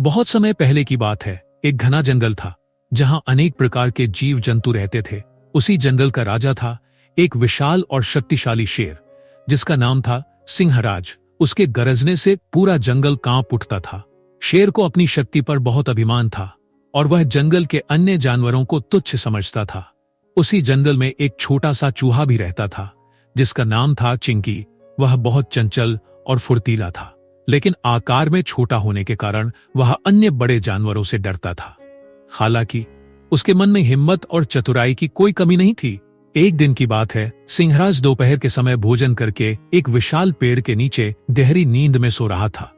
बहुत समय पहले की बात है। एक घना जंगल था जहां अनेक प्रकार के जीव जंतु रहते थे। उसी जंगल का राजा था एक विशाल और शक्तिशाली शेर, जिसका नाम था सिंहराज। उसके गरजने से पूरा जंगल कांप उठता था। शेर को अपनी शक्ति पर बहुत अभिमान था और वह जंगल के अन्य जानवरों को तुच्छ समझता था। उसी जंगल में एक छोटा सा चूहा भी रहता था जिसका नाम था चिंकी। वह बहुत चंचल और फुर्तीला था, लेकिन आकार में छोटा होने के कारण वह अन्य बड़े जानवरों से डरता था। हालांकि उसके मन में हिम्मत और चतुराई की कोई कमी नहीं थी। एक दिन की बात है, सिंहराज दोपहर के समय भोजन करके एक विशाल पेड़ के नीचे गहरी नींद में सो रहा था।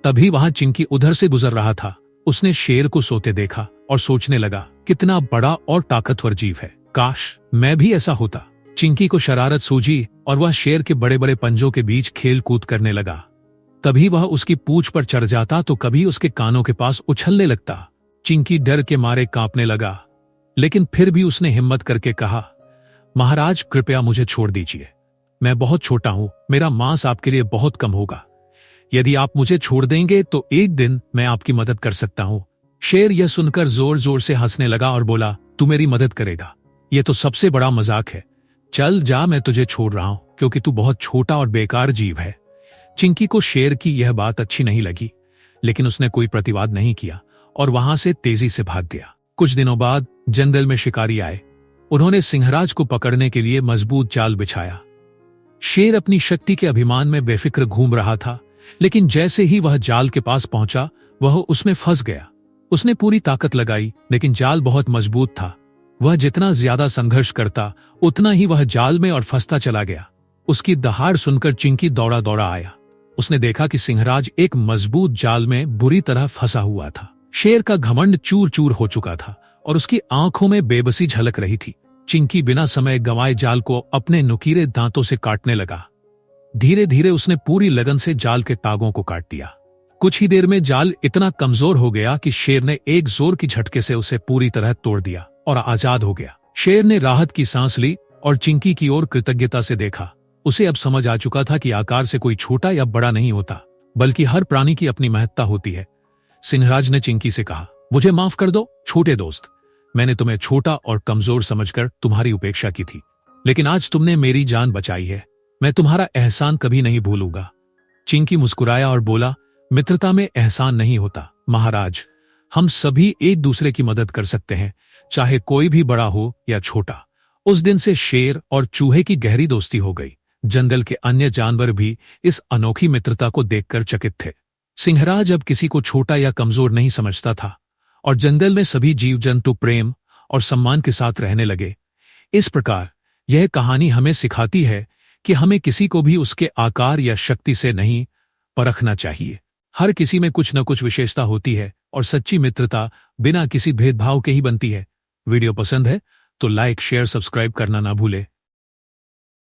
तभी वहां चिंकी उधर से गुजर रहा था। उसने शेर को सोते देखा और सोचने लगा, कितना बड़ा और ताकतवर जीव है, काश मैं भी ऐसा होता। चिंकी को शरारत सूझी और वह शेर के बड़े बड़े पंजों के बीच खेल कूद करने लगा। कभी वह उसकी पूंछ पर चढ़ जाता तो कभी उसके कानों के पास उछलने लगता। चिंकी डर के मारे कांपने लगा, लेकिन फिर भी उसने हिम्मत करके कहा, महाराज कृपया मुझे छोड़ दीजिए, मैं बहुत छोटा हूं, मेरा मांस आपके लिए बहुत कम होगा। यदि आप मुझे छोड़ देंगे तो एक दिन मैं आपकी मदद कर सकता हूं। शेर यह सुनकर जोर जोर से हंसने लगा और बोला, तू मेरी मदद करेगा? यह तो सबसे बड़ा मजाक है। चल जा, मैं तुझे छोड़ रहा हूं क्योंकि तू बहुत छोटा और बेकार जीव है। चिंकी को शेर की यह बात अच्छी नहीं लगी, लेकिन उसने कोई प्रतिवाद नहीं किया और वहां से तेजी से भाग गया। कुछ दिनों बाद जंगल में शिकारी आए। उन्होंने सिंहराज को पकड़ने के लिए मजबूत जाल बिछाया। शेर अपनी शक्ति के अभिमान में बेफिक्र घूम रहा था, लेकिन जैसे ही वह जाल के पास पहुंचा वह उसमें फंस गया। उसने पूरी ताकत लगाई, लेकिन जाल बहुत मजबूत था। वह जितना ज्यादा संघर्ष करता उतना ही वह जाल में और फंसता चला गया। उसकी दहाड़ सुनकर चिंकी दौड़ा दौड़ा आया। उसने देखा कि सिंहराज एक मजबूत जाल में बुरी तरह फंसा हुआ था। शेर का घमंड चूर चूर हो चुका था और उसकी आंखों में बेबसी झलक रही थी। चिंकी बिना समय गंवाए जाल को अपने नुकीले दांतों से काटने लगा। धीरे धीरे उसने पूरी लगन से जाल के तागों को काट दिया। कुछ ही देर में जाल इतना कमजोर हो गया कि शेर ने एक जोर की झटके से उसे पूरी तरह तोड़ दिया और आजाद हो गया। शेर ने राहत की सांस ली और चिंकी की ओर कृतज्ञता से देखा। उसे अब समझ आ चुका था कि आकार से कोई छोटा या बड़ा नहीं होता, बल्कि हर प्राणी की अपनी महत्ता होती है। सिंहराज ने चिंकी से कहा, मुझे माफ कर दो छोटे दोस्त, मैंने तुम्हें छोटा और कमजोर समझकर तुम्हारी उपेक्षा की थी, लेकिन आज तुमने मेरी जान बचाई है, मैं तुम्हारा एहसान कभी नहीं भूलूंगा। चिंकी मुस्कुराया और बोला, मित्रता में एहसान नहीं होता महाराज, हम सभी एक दूसरे की मदद कर सकते हैं, चाहे कोई भी बड़ा हो या छोटा। उस दिन से शेर और चूहे की गहरी दोस्ती हो गई। जंगल के अन्य जानवर भी इस अनोखी मित्रता को देखकर चकित थे। सिंहराज अब किसी को छोटा या कमजोर नहीं समझता था और जंगल में सभी जीव जंतु प्रेम और सम्मान के साथ रहने लगे। इस प्रकार यह कहानी हमें सिखाती है कि हमें किसी को भी उसके आकार या शक्ति से नहीं परखना चाहिए। हर किसी में कुछ न कुछ विशेषता होती है और सच्ची मित्रता बिना किसी भेदभाव के ही बनती है। वीडियो पसंद है तो लाइक, शेयर, सब्सक्राइब करना ना भूले।